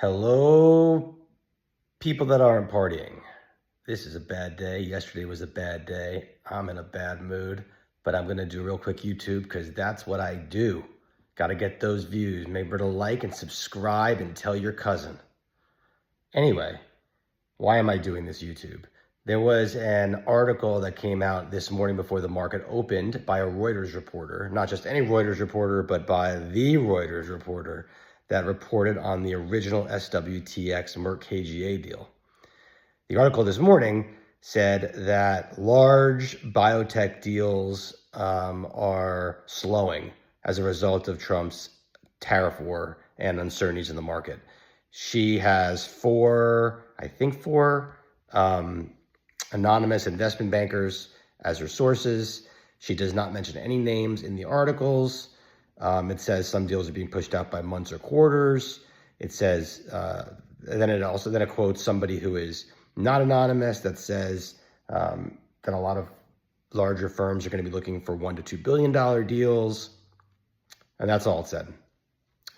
Hello, people that aren't partying. This is a bad day. Yesterday was a bad day. I'm in a bad mood, but I'm going to do a real quick YouTube because that's what I do. Got to get those views. Remember to like and subscribe and tell your cousin. Anyway, why am I doing this YouTube? There was an article that came out this morning before the market opened by a Reuters reporter, not just any Reuters reporter, but by the Reuters reporter that reported on the original SWTX Merck KGA deal. The article this morning said that large biotech deals are slowing as a result of Trump's tariff war and uncertainties in the market. She has four anonymous investment bankers as her sources. She does not mention any names in the articles. It says some deals are being pushed out by months or quarters. It says, then it quotes somebody who is not anonymous that says that a lot of larger firms are going to be looking for $1 to $2 billion deals. And that's all it said.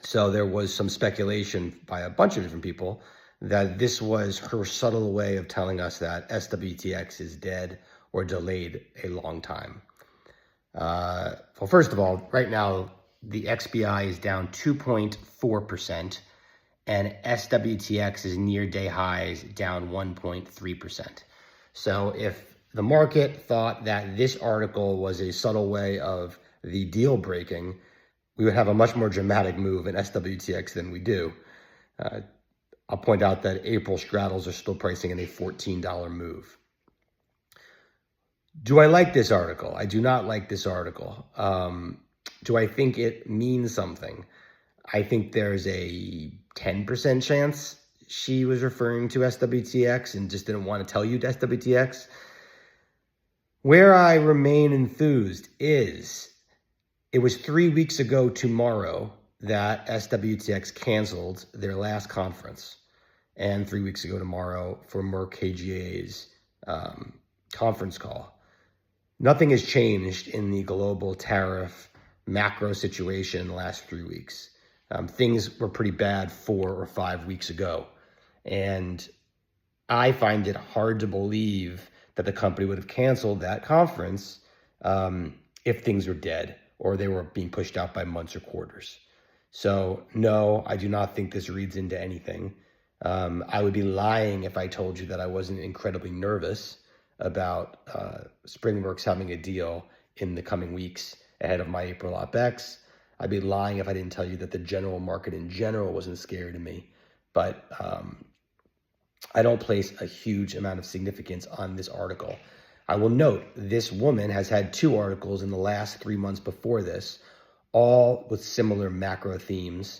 So there was some speculation by a bunch of different people that this was her subtle way of telling us that SWTX is dead or delayed a long time. Well, first of all, right now, the XBI is down 2.4%, and SWTX is near day highs, down 1.3%. So if the market thought that this article was a subtle way of the deal breaking, we would have a much more dramatic move in SWTX than we do. I'll point out that April straddles are still pricing in a $14 move. Do I like this article? I do not like this article. Do I think it means something? I think there's a 10% chance she was referring to SWTX and just didn't want to tell you SWTX. Where I remain enthused is it was 3 weeks ago tomorrow that SWTX canceled their last conference, and 3 weeks ago tomorrow for Merck KGa's conference call. Nothing has changed in the global tariff macro situation in the last 3 weeks. Things were pretty bad 4 or 5 weeks ago, and I find it hard to believe that the company would have canceled that conference if things were dead or they were being pushed out by months or quarters. So no, I do not think this reads into anything. I would be lying if I told you that I wasn't incredibly nervous about SpringWorks having a deal in the coming weeks ahead of my April OpEx. I'd be lying if I didn't tell you that the general market in general wasn't scary to me. But I don't place a huge amount of significance on this article. I will note this woman has had 2 articles in the last 3 months before this, all with similar macro themes.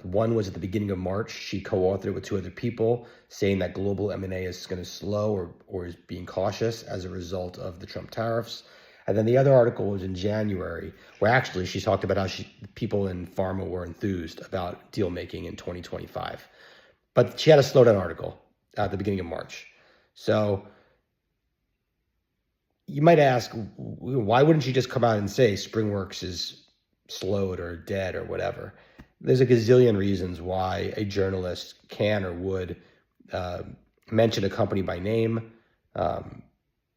One was at the beginning of March. She co-authored it with 2 other people, saying that global M&A is going to slow or is being cautious as a result of the Trump tariffs. And then the other article was in January, where actually she talked about how people in pharma were enthused about deal making in 2025. But she had a slowdown article at the beginning of March. So you might ask, why wouldn't she just come out and say SpringWorks is slowed or dead or whatever? There's a gazillion reasons why a journalist can or would mention a company by name.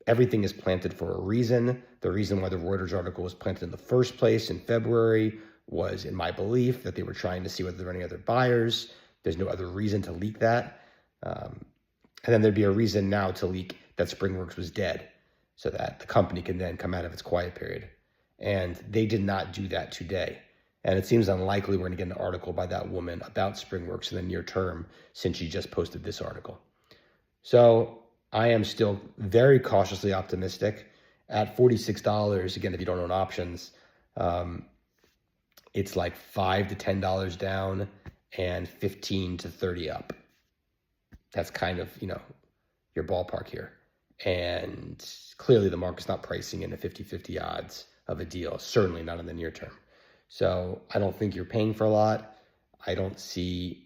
Everything is planted for a reason. The reason why the Reuters article was planted in the first place in February was, in my belief, that they were trying to see whether there were any other buyers. There's no other reason to leak that. And then there'd be a reason now to leak that SpringWorks was dead so that the company can then come out of its quiet period. And they did not do that today. And it seems unlikely we're going to get an article by that woman about SpringWorks in the near term since she just posted this article. So I am still very cautiously optimistic. At $46, again, if you don't own options, it's like $5 to $10 down and 15 to 30 up. That's kind of, your ballpark here. And clearly the market's not pricing in a 50-50 odds of a deal, certainly not in the near term. So I don't think you're paying for a lot. I don't think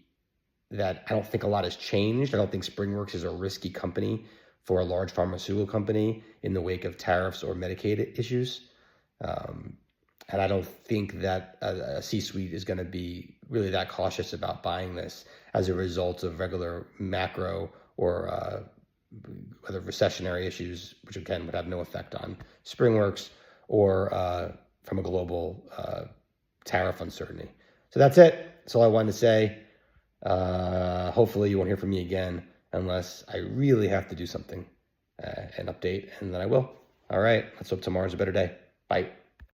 a lot has changed. I don't think SpringWorks is a risky company for a large pharmaceutical company in the wake of tariffs or Medicaid issues. And I don't think that a C-suite is going to be really that cautious about buying this as a result of regular macro or other recessionary issues, which again would have no effect on SpringWorks, or from a global tariff uncertainty. So that's it. That's all I wanted to say. Hopefully you won't hear from me again unless I really have to do something, an update, and then I will. All right, let's hope tomorrow's a better day. Bye.